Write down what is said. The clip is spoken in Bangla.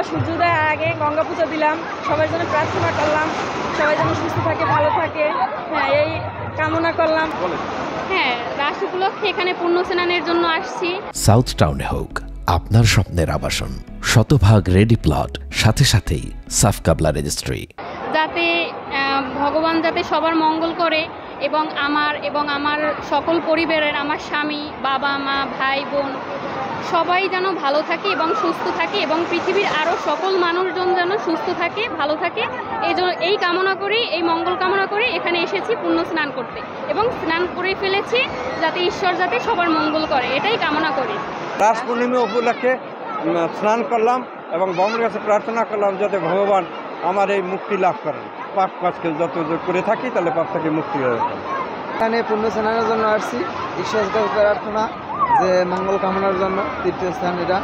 সকালবেলা সূর্যোদয়ের আগে গঙ্গা পুজো দিলাম, সবার জন্য প্রার্থনা করলাম, সবাই যেন সুস্থ থাকে, ভালো থাকে, হ্যাঁ এই কামনা করলাম। হ্যাঁ, রাস উপলক্ষে এখানে পুণ্য স্নানের জন্য আসছি। সাউথ টাউনে হোক আপনার স্বপ্নের আবাসন, শতভাগ রেডি প্লট, সাথে সাথেই সাফ কাবলা রেজিস্ট্রি। যাতে ভগবান যাতে সবার মঙ্গল করে এবং আমার সকল পরিবারের, আমার স্বামী, বাবা মা, ভাই বোন সবাই যেন ভালো থাকে এবং সুস্থ থাকে এবং পৃথিবীর আরও সকল মানুষজন যেন সুস্থ থাকে, ভালো থাকে, এই কামনা করি, এই মঙ্গল কামনা করে এখানে এসেছি পুণ্য স্নান করতে এবং স্নান করে ফেলেছি যাতে ঈশ্বর যাতে সবার মঙ্গল করে, এটাই কামনা করি। রাস পূর্ণিমা উপলক্ষে স্নান করলাম এবং ভগবানের কাছে প্রার্থনা করলাম যাতে ভগবান আমার এই মুক্তি লাভ করেন। পাপ কাজকে যত করে থাকি তাহলে পাপ থেকে মুক্তি হয়ে যায়। এখানে পুণ্য স্নানের জন্য আসছি, ঈশ্বর কাছে প্রার্থনা যে মঙ্গল কামনার জন্য তীর্থস্থান এটা।